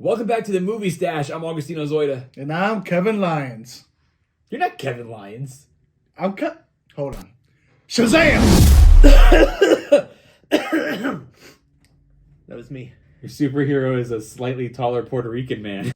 Welcome back to the Movie Stash. I'm Augustino Zoida. And I'm Kevin Lyons. You're not Kevin Lyons. Hold on. Shazam! That was me. Your superhero is a slightly taller Puerto Rican man.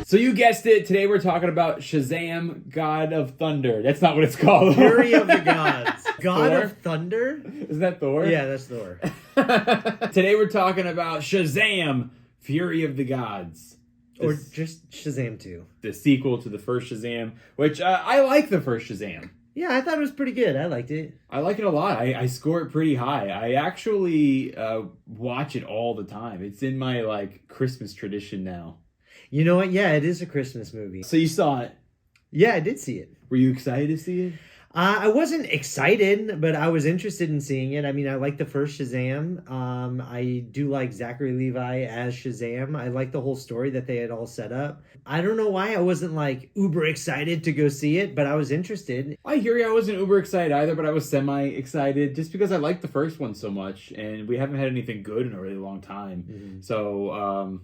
So you guessed it. Today we're talking about Shazam, God of Thunder. That's not what it's called. Fury of the Gods. God Thor? of Thunder? Isn't that Thor? Yeah, that's Thor. Today we're talking about Shazam, Fury of the Gods. Or just Shazam 2. The sequel to the first Shazam, which I like the first Shazam. Yeah, I thought it was pretty good. I liked it. I like it a lot. I score it pretty high. I actually watch it all the time. It's in my Christmas tradition now. You know what? Yeah, it is a Christmas movie. So you saw it. Yeah, I did see it. Were you excited to see it? I wasn't excited, but I was interested in seeing it. I mean, I like the first Shazam. I do like Zachary Levi as Shazam. I like the whole story that they had all set up. I don't know why I wasn't uber excited to go see it, but I was interested. I hear you. I wasn't uber excited either, but I was semi-excited just because I liked the first one so much, and we haven't had anything good in a really long time. Mm-hmm. So,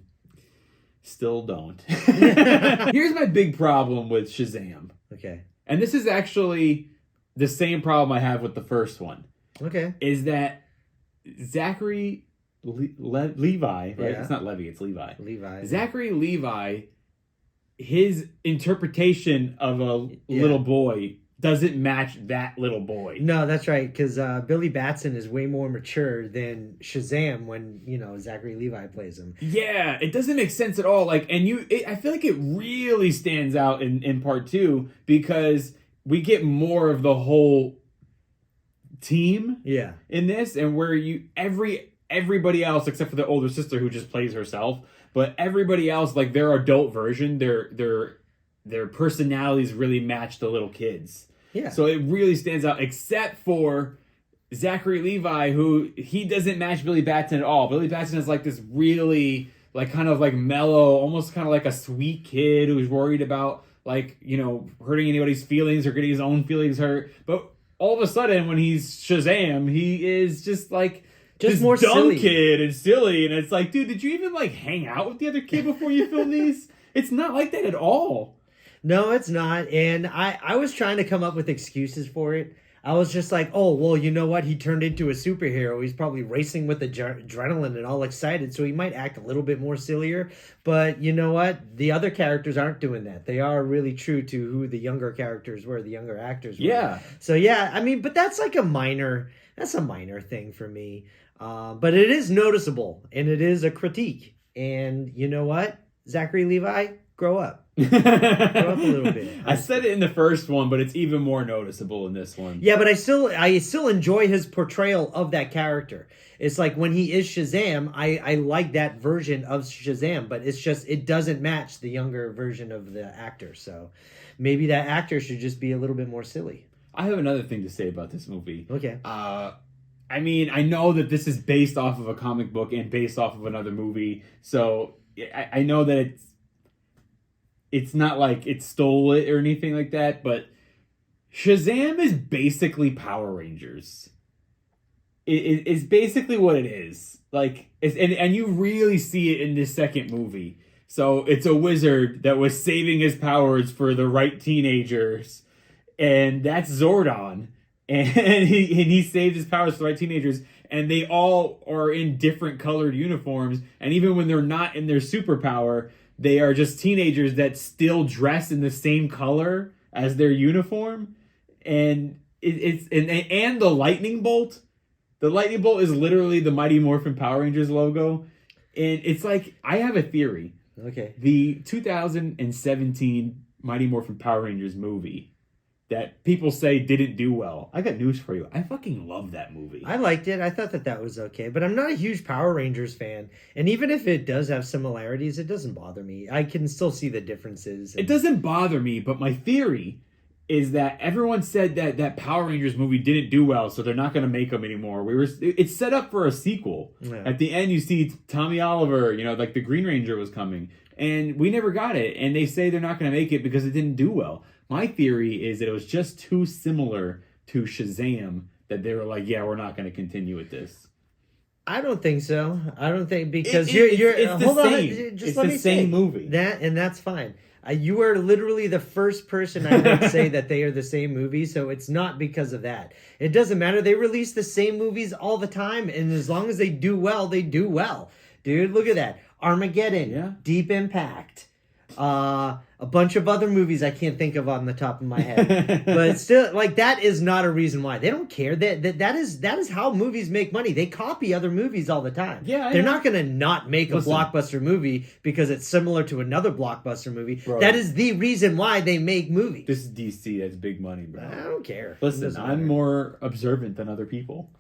still don't. Here's my big problem with Shazam. Okay. And this is actually the same problem I have with the first one. Okay. Is that Zachary Levi, right? Yeah. It's not Levi, it's Levi. Levi. Zachary Levi, his interpretation of a little boy doesn't match that little boy. No, that's right, because Billy Batson is way more mature than Shazam when, Zachary Levi plays him. Yeah, it doesn't make sense at all. I feel like it really stands out in part two because we get more of the whole team in this, and where everybody else except for the older sister who just plays herself, but everybody else, their adult version, their personalities really match the little kids. Yeah. So it really stands out, except for Zachary Levi, who he doesn't match Billy Batson at all. Billy Batson is this really kind of mellow, almost kind of like a sweet kid who's worried about hurting anybody's feelings or getting his own feelings hurt. But all of a sudden, when he's Shazam, he is just this more dumb silly kid and silly, and it's dude, did you even hang out with the other kid before you filmed these? It's not like that at all. No, it's not. And I was trying to come up with excuses for it. I was just oh, well, you know what? He turned into a superhero. He's probably racing with adrenaline and all excited, so he might act a little bit more sillier. But you know what? The other characters aren't doing that. They are really true to who the younger characters were, the younger actors were. Yeah. So, yeah, I mean, but that's a minor thing for me. But it is noticeable, and it is a critique. And you know what? Zachary Levi, grow up. Grow up a little bit. I said it in the first one, but it's even more noticeable in this one. Yeah, but I still enjoy his portrayal of that character. It's when he is Shazam, I like that version of Shazam, but it's just it doesn't match the younger version of the actor. So maybe that actor should just be a little bit more silly. I have another thing to say about this movie. Okay. I mean, I know that this is based off of a comic book and based off of another movie, so I know that it's not it stole it or anything like that, but Shazam is basically Power Rangers. It's basically what it is. And you really see it in this second movie. So it's a wizard that was saving his powers for the right teenagers, and that's Zordon. And he saved his powers for the right teenagers, and they all are in different colored uniforms, and even when they're not in their superpower, they are just teenagers that still dress in the same color as their uniform. And and the lightning bolt. The lightning bolt is literally the Mighty Morphin Power Rangers logo. And it's I have a theory. Okay. The 2017 Mighty Morphin Power Rangers movie that people say didn't do well. I got news for you. I fucking love that movie. I liked it. I thought that was okay. But I'm not a huge Power Rangers fan. And even if it does have similarities, it doesn't bother me. I can still see the differences. It doesn't bother me, but my theory is that everyone said that Power Rangers movie didn't do well, so they're not going to make them anymore. It's set up for a sequel. Yeah. At the end, you see Tommy Oliver, the Green Ranger was coming. and we never got it. And they say they're not going to make it because it didn't do well. My theory is that it was just too similar to Shazam that they were like, yeah, we're not going to continue with this. I don't think so. I don't think because It's you're the hold on, same. just It's let the me same say movie. that's fine. You are literally the first person I would say that they are the same movie, so it's not because of that. It doesn't matter. They release the same movies all the time, and as long as they do well, they do well. Dude, look at that. Armageddon, Yeah. Deep Impact, a bunch of other movies I can't think of on the top of my head. But still, like, that is not a reason why. They don't care. That is how movies make money. They copy other movies all the time. Yeah, They're not going to not make Listen. a blockbuster movie because it's similar to another blockbuster movie. Bro. That is the reason why they make movies. This is DC. That's big money, bro. I don't care. It Listen, doesn't I'm matter. more observant than other people.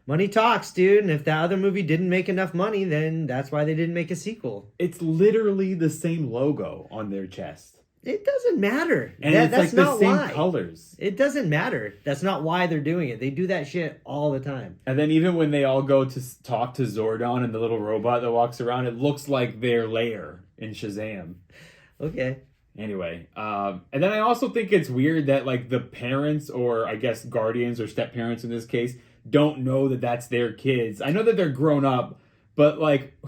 Money talks, dude. And if that other movie didn't make enough money, then that's why they didn't make a sequel. It's literally the same logo on their chest. It doesn't matter. And That- it's that's like the not same why. colors. It doesn't matter. That's not why they're doing it. They do that shit all the time. And then even when they all go to talk to Zordon and the little robot that walks around, it looks like their lair in Shazam. Okay. Anyway, and then I also think it's weird that like the parents, or I guess guardians or step parents in this case, don't know that that's their kids. I know that they're grown up, but like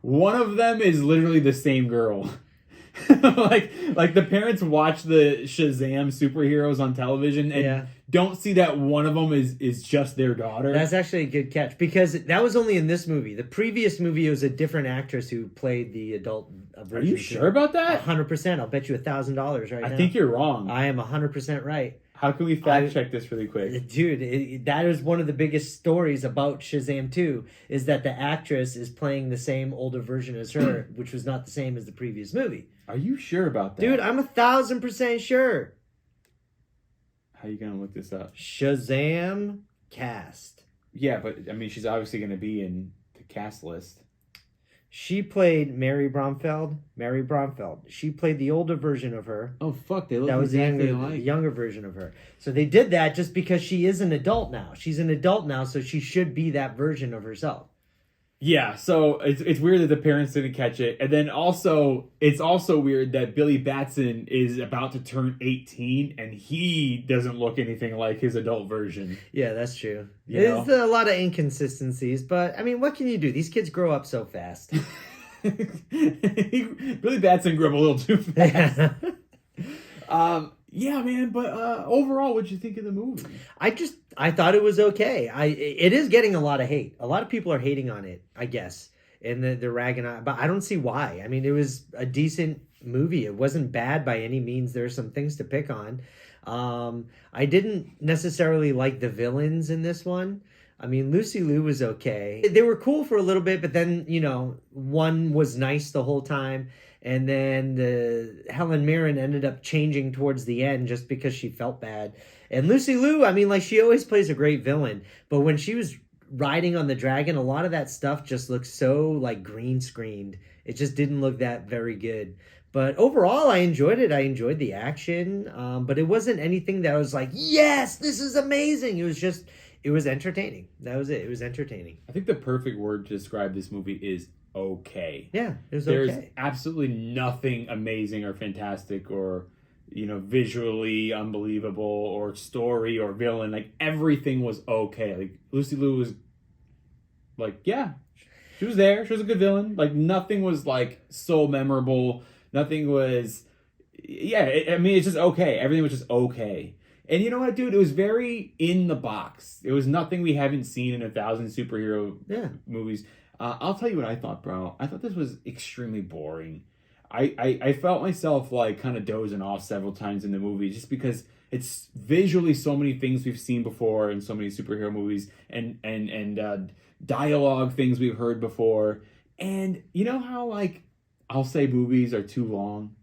one of them is literally the same girl. like the parents watch the Shazam superheroes on television and don't see that one of them is just their daughter. That's actually a good catch because that was only in this movie. The previous movie was a different actress who played the adult version. Are you sure about that? 100%. I'll bet you $1,000 right now. I think you're wrong. I am 100% right. How can we fact check this really quick? Dude, that is one of the biggest stories about Shazam 2 is that the actress is playing the same older version as her, which was not the same as the previous movie. Are you sure about that? Dude, I'm 1,000% sure. How are you gonna look this up? Shazam cast. Yeah, but I mean, she's obviously gonna be in the cast list. She played Mary Bromfeld. Mary Bromfeld. She played the older version of her. Oh fuck, they look That was exactly the alike. younger version of her. So they did that just because she is an adult now. She's an adult now, so she should be that version of herself. Yeah, so it's weird that the parents didn't catch it, and then also it's also weird that Billy Batson is about to turn 18 and he doesn't look anything like his adult version. Yeah, that's true. You There's know? a lot of inconsistencies, but I mean, what can you do? These kids grow up so fast. Billy Batson grew up a little too fast. Yeah, man, but overall, what'd you think of the movie? I thought it was okay. It is getting a lot of hate. A lot of people are hating on it, I guess. And they're ragging on, but I don't see why. I mean, it was a decent movie. It wasn't bad by any means. There are some things to pick on. I didn't necessarily like the villains in this one. I mean, Lucy Liu was okay. They were cool for a little bit, but then, one was nice the whole time. And then Helen Mirren ended up changing towards the end just because she felt bad. And Lucy Liu, I mean, like, she always plays a great villain. But when she was riding on the dragon, a lot of that stuff just looked so, like, green screened. It just didn't look that very good. But overall, I enjoyed it. I enjoyed the action. But it wasn't anything that I was like, yes, this is amazing. It was entertaining. That was it. It was entertaining. I think the perfect word to describe this movie is okay. Yeah, it was There's okay. absolutely nothing amazing or fantastic or, visually unbelievable or story or villain. Like, everything was okay. Like, Lucy Liu was, like, yeah, she was there. She was a good villain. Like, nothing was, like, so memorable. Nothing was, it's just okay. Everything was just okay. And you know what, dude? It was very in the box. It was nothing we haven't seen in 1,000 superhero movies. I'll tell you what I thought, bro. I thought this was extremely boring. I felt myself like kind of dozing off several times in the movie just because it's visually so many things we've seen before in so many superhero movies and dialogue things we've heard before. And you know how, like, I'll say movies are too long?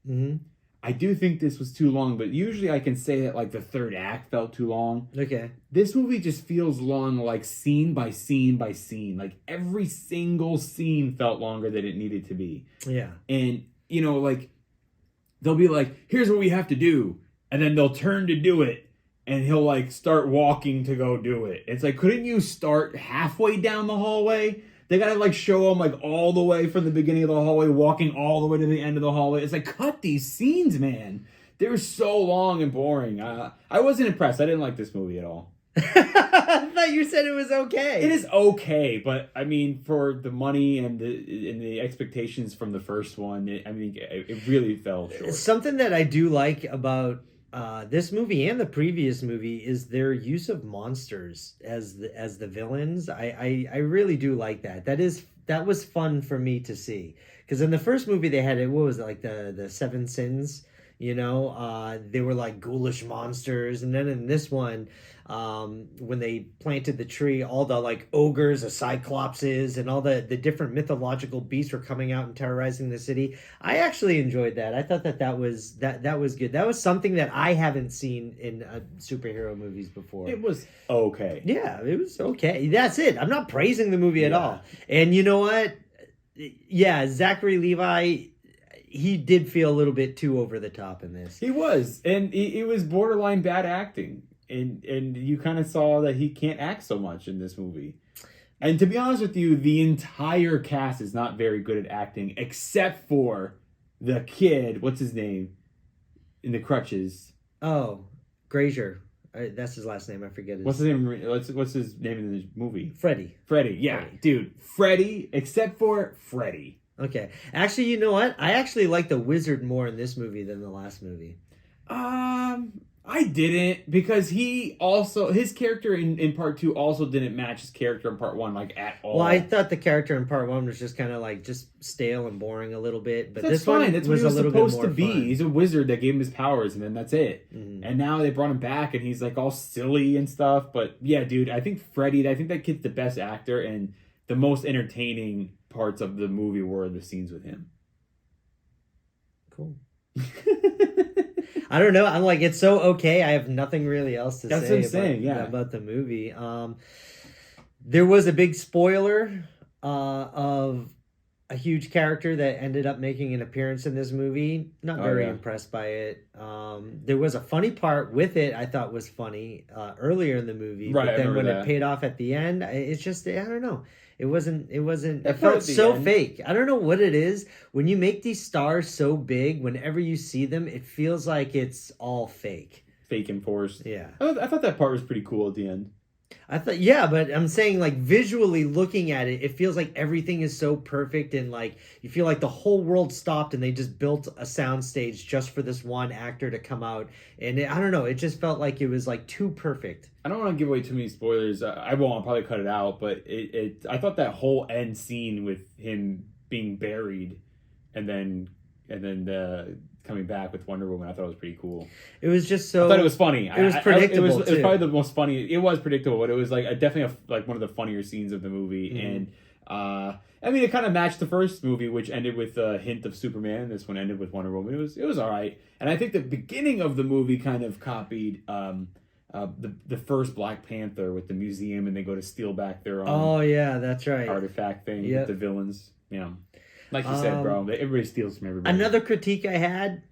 Mm-hmm. I do think this was too long, but usually I can say that, like, the third act felt too long. Okay. This movie just feels long, like, scene by scene by scene. Like, every single scene felt longer than it needed to be. Yeah. And, like, they'll be like, here's what we have to do. And then they'll turn to do it. And he'll, like, start walking to go do it. It's like, couldn't you start halfway down the hallway? They gotta like show him like all the way from the beginning of the hallway, walking all the way to the end of the hallway. It's like, cut these scenes, man. They were so long and boring. I wasn't impressed. I didn't like this movie at all. I thought you said it was okay. It is okay, but I mean, for the money and the expectations from the first one, it really fell short. Something that I do like about this movie and the previous movie is their use of monsters as the villains. I really do like that. That was fun for me to see, because in the first movie they had what was it, like the seven sins. They were like ghoulish monsters, and then in this one, when they planted the tree, all the like ogres, the cyclopses, and all the different mythological beasts were coming out and terrorizing the city. I actually enjoyed that. I thought that was good. That was something that I haven't seen in superhero movies before. It was okay. Yeah, it was okay. That's it. I'm not praising the movie at all. And you know what? Yeah, Zachary Levi, he did feel a little bit too over the top in this. He was, and it was borderline bad acting, and you kind of saw that he can't act so much in this movie. And to be honest with you, the entire cast is not very good at acting, except for the kid. What's his name? In the crutches. Oh, Grazier. That's his last name. I forget his. What's his name? What's his name in the movie? Freddie. Freddie. Yeah, dude. Freddie, except for Freddie. Okay. Actually, you know what? I actually like the wizard more in this movie than the last movie. I didn't, because his character in part 2 also didn't match his character in part 1 like at all. Well, I thought the character in part 1 was just kind of like just stale and boring a little bit, but that's this fine. one That's was what a he was little supposed bit more to be. fun. He's a wizard that gave him his powers, and then that's it. Mm-hmm. And now they brought him back, and he's like all silly and stuff. But yeah, dude, I think that kid's the best actor, and the most entertaining parts of the movie were the scenes with him. Cool. I don't know. I'm like, it's so okay. I have nothing really else to That's say what I'm saying, about the movie. There was a big spoiler of a huge character that ended up making an appearance in this movie. Not very impressed by it. There was a funny part with it I thought was funny earlier in the movie. Right, but then when that. it paid off at the end, it's just, I don't know. It felt so fake. I don't know what it is. When you make these stars so big, whenever you see them, it feels like it's all fake. Fake and forced. Yeah. I thought that part was pretty cool at the end. But I'm saying, like, visually looking at it, it feels like everything is so perfect, and like you feel like the whole world stopped and they just built a soundstage just for this one actor to come out. And I don't know, it just felt like it was like too perfect. I don't want to give away too many spoilers. I won't. I'll probably cut it out. But I thought that whole end scene with him being buried, and then coming back with Wonder Woman, I thought it was pretty cool. It was just so. I thought it was funny. It was predictable. It was probably the most funny. It was predictable, but it was like definitely like one of the funnier scenes of the movie. Mm-hmm. And it kind of matched the first movie, which ended with a hint of Superman. This one ended with Wonder Woman. It was all right. And I think the beginning of the movie kind of copied the first Black Panther with the museum, and they go to steal back their own. Oh yeah, that's right. Artifact thing with the villains. Yeah. Like you said, bro, everybody steals from everybody. Another critique I had,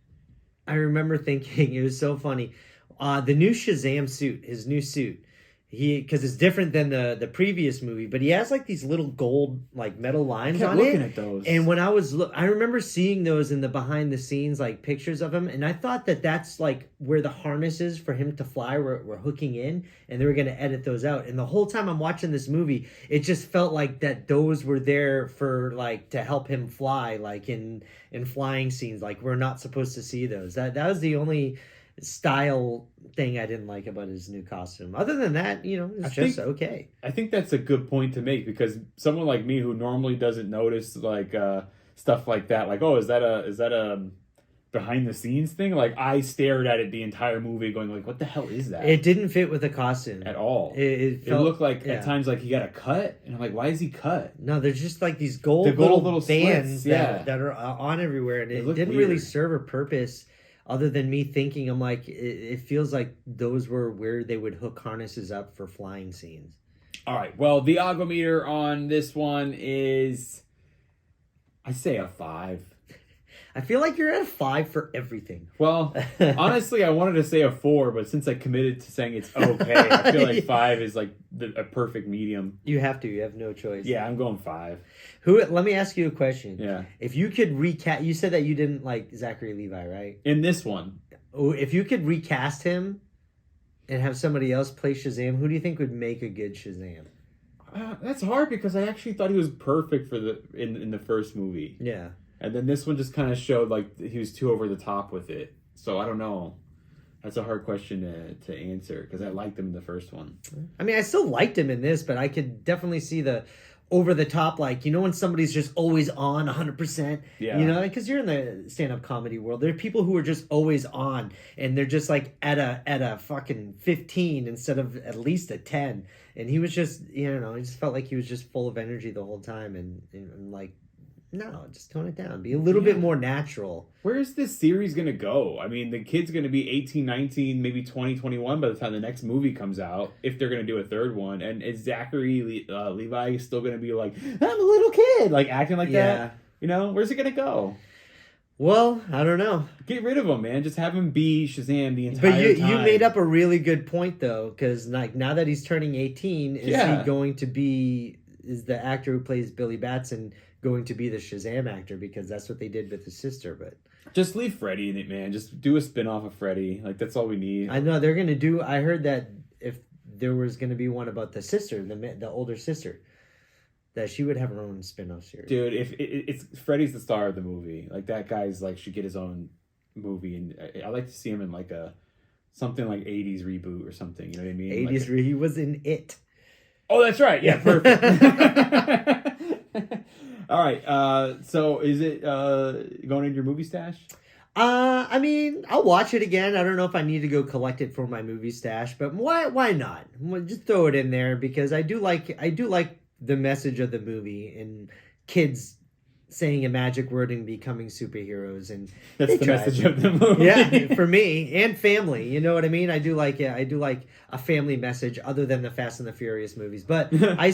I remember thinking, it was so funny. The new Shazam suit, his new suit, because it's different than the previous movie, but he has like these little gold like metal lines on it. Looking at those, and when I remember seeing those in the behind the scenes like pictures of him, and I thought that's like where the harnesses for him to fly were hooking in, and they were going to edit those out. And the whole time I'm watching this movie, it just felt like that those were there for like to help him fly, like in flying scenes. Like we're not supposed to see those. That was the only style thing I didn't like about his new costume. Other than that, it's just okay. I think that's a good point to make, because someone like me who normally doesn't notice like stuff like that, like, oh, is that a behind the scenes thing? Like, I stared at it the entire movie going like, what the hell is that? It didn't fit with the costume at all. It looked like at times like he got a cut, and I'm like, why is he cut? No, there's just like these gold little bands slits, that are on everywhere, and it didn't weird. really serve a purpose. Other than me thinking, I'm like, it feels like those were where they would hook harnesses up for flying scenes. All right. Well, the Agometer on this one is, I say a 5. I feel like you're at a 5 for everything. Well, honestly, I wanted to say a 4, but since I committed to saying it's okay, I feel like 5 is like a perfect medium. You have to. You have no choice. Yeah, I'm going 5. Let me ask you a question. Yeah. If you could recast, you said that you didn't like Zachary Levi, right? In this one, If you could recast him and have somebody else play Shazam, who do you think would make a good Shazam? that's hard because I actually thought he was perfect for in the first movie. Yeah. And then this one just kind of showed like he was too over the top with it. So I don't know. That's a hard question to answer because I liked him in the first one. I mean, I still liked him in this, but I could definitely see the over the top, like, you know, when somebody's just always on 100%. Yeah. You know, because you're in the stand-up comedy world. There are people who are just always on, and they're just like at a fucking 15 instead of at least a 10. And he was just, you know, he just felt like he was just full of energy the whole time, and like, no, just tone it down. Be a little bit more natural. Where is this series going to go? I mean, the kid's going to be 18, 19, maybe 20, 21 by the time the next movie comes out, if they're going to do a third one. And is Zachary Levi still going to be like, I'm a little kid, like acting like that? You know, where's it going to go? Well, I don't know. Get rid of him, man. Just have him be Shazam the entire time. But you made up a really good point, though, because like now that he's turning 18, is he going to be, is the actor who plays Billy Batson going to be the Shazam actor? Because that's what they did with his sister. But just leave Freddy in it, man. Just do a spin-off of Freddy. Like, that's all we need. I know they're going to do, I heard that if there was going to be one about the sister, the older sister, that she would have her own spin-off series. Dude, if it's Freddy's the star of the movie, like that guy's like should get his own movie, and I like to see him in like something like 80s reboot or something. You know what I mean? 80s he was in It. Oh, that's right. Yeah, perfect. All right. So is it going in your movie stash? I mean, I'll watch it again. I don't know if I need to go collect it for my movie stash, but why not? Just throw it in there because I do like the message of the movie and kids saying a magic word and becoming superheroes, and that's the message of the movie. Yeah, for me and family. You know what I mean? I do like it. I do like a family message other than the Fast and the Furious movies, but I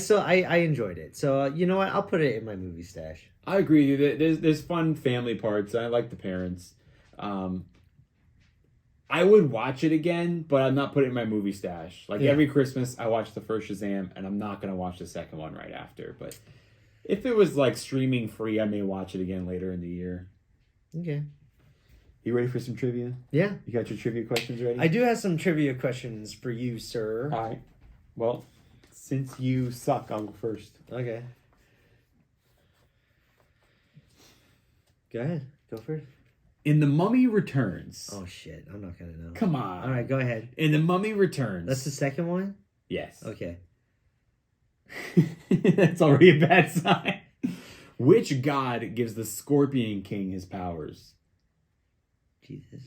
enjoyed it. So you know what? I'll put it in my movie stash. I agree with you. There's fun family parts. I like the parents. I would watch it again, but I'm not putting it in my movie stash. Like every Christmas, I watch the first Shazam, and I'm not gonna watch the second one right after. But if it was like streaming free, I may watch it again later in the year. Okay. You ready for some trivia? Yeah. You got your trivia questions ready? I do have some trivia questions for you, sir. All right. Well, since you suck, I'll go first. Okay. Go ahead. Go first. In The Mummy Returns. Oh, shit. I'm not going to know. Come on. All right, go ahead. In The Mummy Returns. That's the second one? Yes. Okay. That's already a bad sign. Which god gives the Scorpion King his powers? Jesus.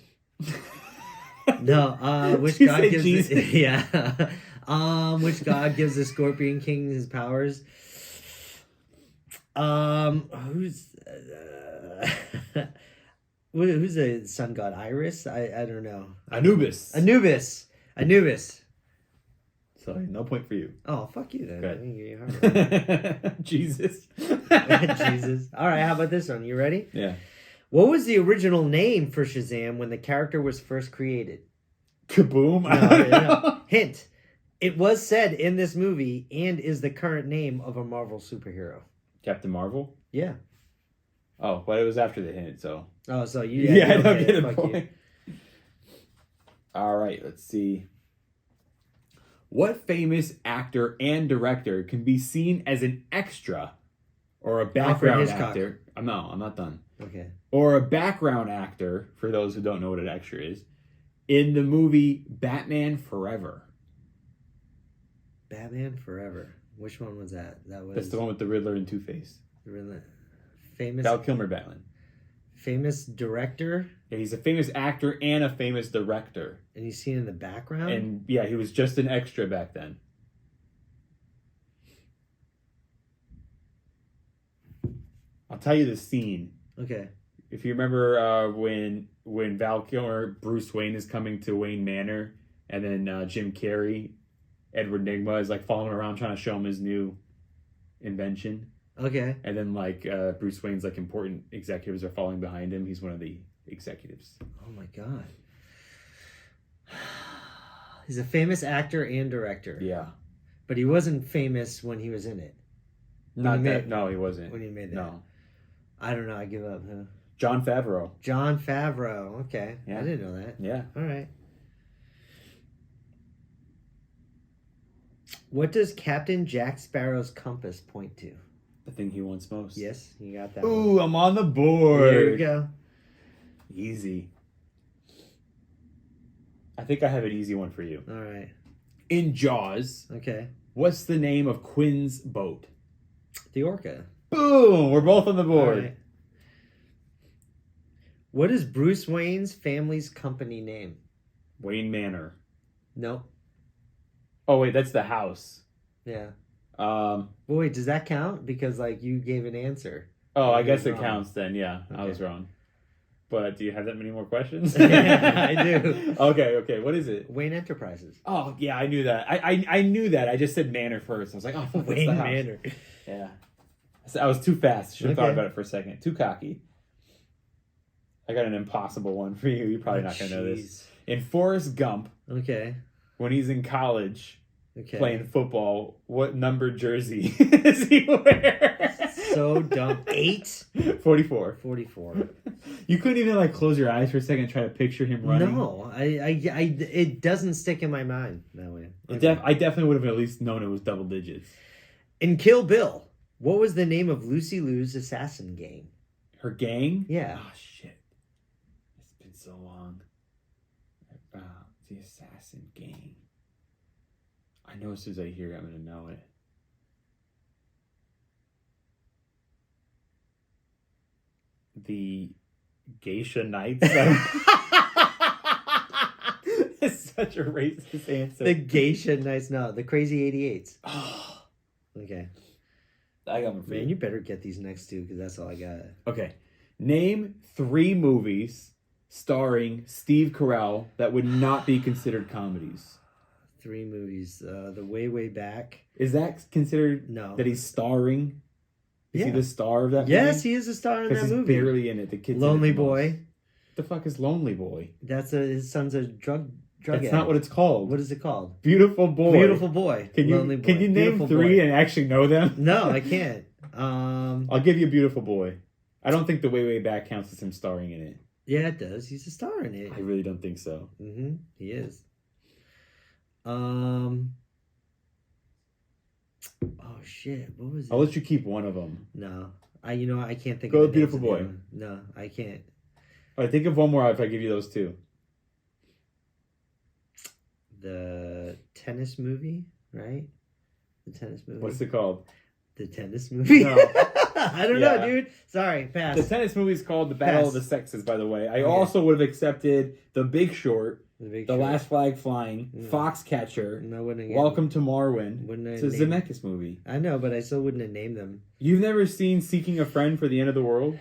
No, which Did you god say gives Jesus? Yeah. Which god gives the Scorpion King his powers? Who's who's the sun god? Iris? I don't know. Anubis. Sorry, no point for you. Oh, fuck you then. Good. Jesus. Jesus. All right, how about this one? You ready? Yeah. What was the original name for Shazam when the character was first created? Kaboom. No. Hint. It was said in this movie and is the current name of a Marvel superhero. Captain Marvel? Yeah. Oh, but it was after the hint, so. Oh, so you... Yeah, I don't get get a fuck point. All right, let's see. What famous actor and director can be seen as an extra or a background actor? No, I'm not done. Okay. Or a background actor, for those who don't know what an extra is, in the movie Batman Forever. Batman Forever. Which one was that? That's the one with the Riddler and Two-Face. Famous... Val Kilmer Batman. Famous director? Yeah, he's a famous actor and a famous director. And he's seen in the background? And yeah, he was just an extra back then. I'll tell you the scene. Okay. If you remember when Val Kilmer, Bruce Wayne is coming to Wayne Manor, and then Jim Carrey, Edward Nygma is like following around trying to show him his new invention. Okay. And then like Bruce Wayne's like important executives are falling behind him. He's one of the executives. Oh my god. He's a famous actor and director. Yeah. But he wasn't famous when he was in it. Not that. No, he wasn't. When he made that. No. I don't know. I give up. Huh? Jon Favreau. Jon Favreau. Okay. Yeah. I didn't know that. Yeah. All right. What does Captain Jack Sparrow's compass point to? The thing he wants most. Yes, you got that. Ooh, one. I'm on the board. There you go. Easy. I think I have an easy one for you. All right. In Jaws, Okay. what's the name of Quinn's boat? The Orca. Boom! We're both on the board. All right. What is Bruce Wayne's family's company name? Wayne Manor. No. Oh wait, that's the house. Yeah. Um. Well, wait, does that count? Because like you gave an answer. Oh, I guess You're it wrong. counts then. Yeah, I Okay. was wrong. But do you have that many more questions? Yeah, I do. Okay. What is it? Wayne Enterprises. Oh yeah, I knew that. I knew that. I just said Manor first. I was like, oh, fuck, that's Wayne the house. Manor. Yeah. I was too fast. Should have thought Okay. about it for a second. Too cocky. I got an impossible one for you. You're probably not gonna know this. In Forrest Gump, Okay. when he's in college Okay. playing football, what number jersey does he wear? So dumb. 8? 44. 44. You couldn't even like close your eyes for a second and try to picture him running. No, it doesn't stick in my mind that way. I definitely would have at least known it was double digits. In Kill Bill, what was the name of Lucy Liu's assassin gang? Her gang? Yeah. Oh shit. It's been so long. The assassin gang. I know as soon as I hear it, I'm gonna know it. The Geisha Knights. It's such a racist answer. The Geisha Knights. No, the Crazy 88s. Oh, Okay. I got one for Man, you. you better get these next two because that's all I got. Okay. Name 3 movies starring Steve Carell that would not be considered comedies. 3 movies. The Way Back. Is that considered No. that he's starring? Is he Yeah. the star of that movie? Yes, he is a star in that Because he's movie. barely in it. The kid's Lonely in it the most. Boy. The fuck is Lonely Boy? That's his son's a drug That's addict. not what it's called. What is it called? Beautiful Boy. Beautiful Boy. Can you Lonely Boy. can you name Beautiful 3 Boy. and actually know them? No, I can't. I'll give you Beautiful Boy. I don't think The Way Back counts as him starring in it. Yeah, it does. He's a star in it. I really don't think so. Mm-hmm. He is. Oh shit! What was it? I'll let you keep one of them. No, I can't think. Go of with the names Beautiful of the Boy. other one. No, I can't. All right, think of one more if I give you those 2. The tennis movie, right? The tennis movie. What's it called? The tennis movie? No. I don't Yeah. know, dude. Sorry, pass. The tennis movie is called The Battle Pass. of the Sexes, by the way. I Okay. also would have accepted The Big Short, The Big The Short. Last Flag Flying, No. Foxcatcher, No, wouldn't have Welcome to Marwin. Wouldn't have It's a named- Zemeckis movie. I know, but I still wouldn't have named them. You've never seen Seeking a Friend for the End of the World?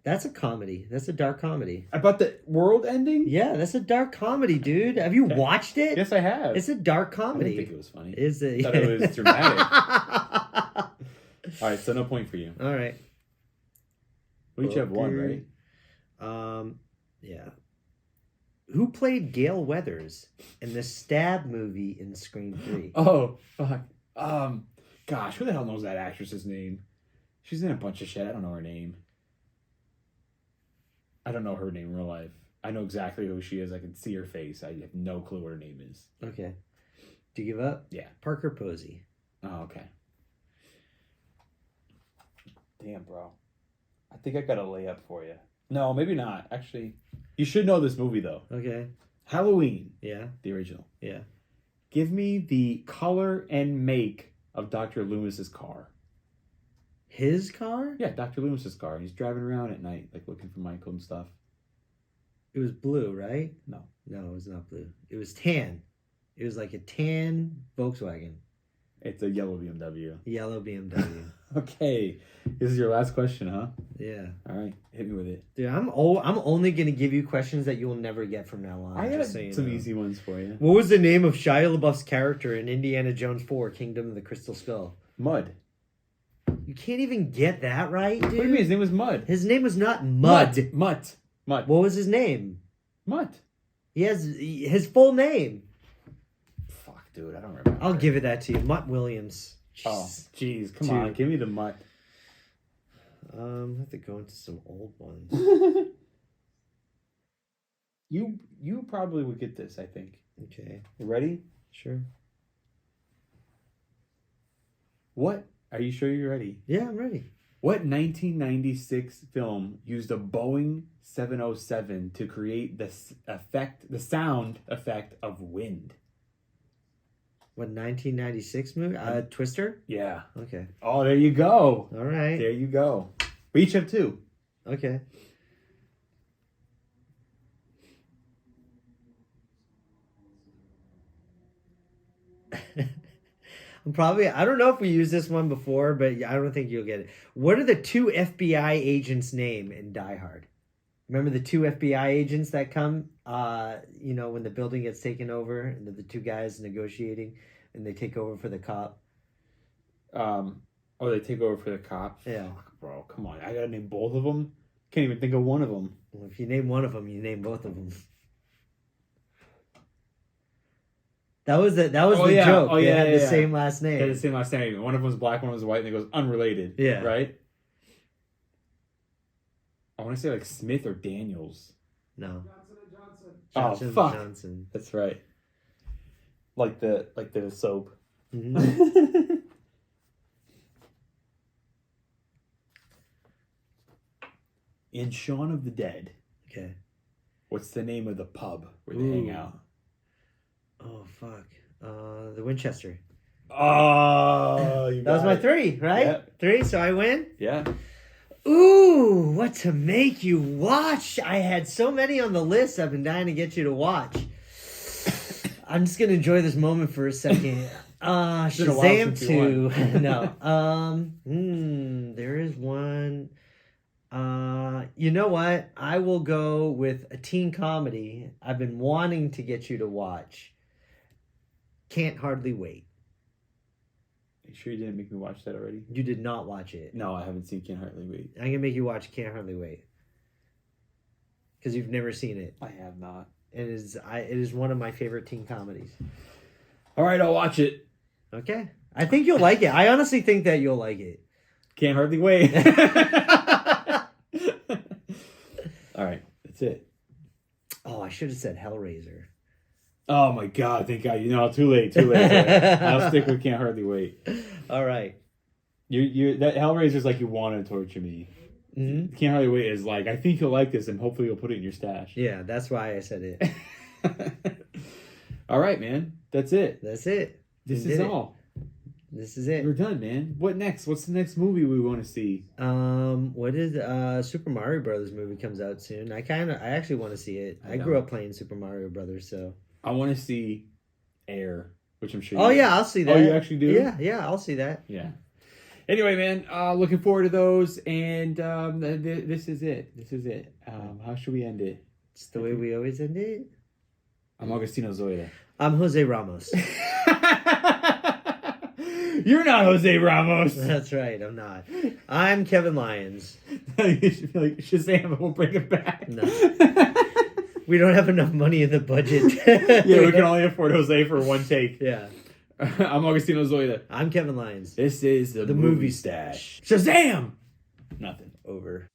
That's a comedy. That's a dark comedy. About the world ending? Yeah, that's a dark comedy, dude. Have you Okay. watched it? Yes, I have. It's a dark I comedy. didn't think it was funny. Is it? I thought it was dramatic. All right, so no point for you. All right. We each have one, Okay. right? Yeah. Who played Gail Weathers in the Stab movie in Scream 3? Oh, fuck. Gosh, who the hell knows that actress's name? She's in a bunch of shit. I don't know her name. I don't know her name in real life. I know exactly who she is. I can see her face. I have no clue what her name is. Okay. Do you give up? Yeah. Parker Posey. Oh, okay. Damn, bro. I think I got a layup for you. No, maybe not. Actually, you should know this movie, though. Okay. Halloween, Yeah. the original. Yeah. Give me the color and make of Dr. Loomis's car. His car? Yeah, Dr. Loomis's car. He's driving around at night, like looking for Michael and stuff. It was blue, right? No. No, it was not blue. It was tan. It was like a tan Volkswagen. It's a yellow BMW. Yellow BMW. Okay. This is your last question, huh? Yeah. All right. Hit me with it. Dude, I'm only going to give you questions that you will never get from now on. I got just so you some know. easy ones for you. What was the name of Shia LaBeouf's character in Indiana Jones 4, Kingdom of the Crystal Skull? Mud. You can't even get that right, dude. What do you mean? His name was Mud. His name was not Mud. Mutt. What was his name? Mutt. He has his full name. Fuck, dude, I don't remember. I'll give it that to you. Mutt Williams. Oh, jeez, come Dude. on, give me the Mutt. I have to go into some old ones. You probably would get this, I think. Okay, You ready? sure. What? Are you sure you're ready? Yeah, I'm ready. What 1996 film used a Boeing 707 to create the sound effect of wind? What 1996 movie? Twister. Yeah. Okay. Oh, there you go. All right. There you go. We each have two. Okay. I don't know if we used this one before, but I don't think you'll get it. What are the two FBI agents' name in Die Hard? Remember the two FBI agents that come, when the building gets taken over and the two guys negotiating and they take over for the cop? They take over for the cop? Yeah. Fuck, bro, come on. I gotta name both of them? Can't even think of one of them. Well, if you name one of them, you name both of them. That was the joke. They had the same last name. They had the same last name. One of them was black, one was white, and it goes unrelated. Yeah. Right? I want to say like Smith or Daniels. No. Johnson Oh, and Johnson. fuck. Johnson. That's right. Like the soap. Mhm. In Shaun of the Dead, Okay. what's the name of the pub where they hang Ooh. out? Oh fuck. The Winchester. Oh, you That was got my it. 3, right? Yep. 3, so I win. Yeah. Ooh, what to make you watch? I had so many on the list. I've been dying to get you to watch. I'm just gonna enjoy this moment for a second. been a while Shazam since you 2. No. There is one. You know what? I will go with a teen comedy I've been wanting to get you to watch. Can't Hardly Wait. You sure you didn't make me watch that already? You did not watch it. No, I haven't seen Can't Hardly Wait. I'm gonna make you watch Can't Hardly Wait because you've never seen it. I have not. It is one of my favorite teen comedies. All right, I'll watch it. Okay, I think you'll like it. I honestly think that you'll like it. Can't hardly wait. All right, that's it. Oh, I should have said Hellraiser. Oh my God! Thank God. Too late. I'll stick with Can't Hardly Wait. All right. You that Hellraiser's like you want to torture me. Mm-hmm. Can't Hardly Wait is like I think you'll like this and hopefully you'll put it in your stash. Yeah, that's why I said it. All right, man. That's it. That's it. This We is did it. all. This is We're it. done, man. What next? What's the next movie we want to see? What is Super Mario Brothers movie comes out soon? I actually want to see it. I I grew know. up playing Super Mario Brothers, so. I want to see Air, which I'm sure. Oh you yeah, I'll see that. Oh, you actually do? Yeah, I'll see that. Yeah. Anyway, man, looking forward to those, and this is it. This is it. How should we end it? It's the way we always end it. I'm Augustino Zoida. I'm Jose Ramos. You're not Jose Ramos. That's right, I'm not. I'm Kevin Lyons. You should be like Shazam. We'll bring it back. No. We don't have enough money in the budget. Yeah, we can only afford Jose for one take. Yeah. I'm Augustino Zoida. I'm Kevin Lyons. This is the The movie Movie stash. Shazam! Nothing. Over.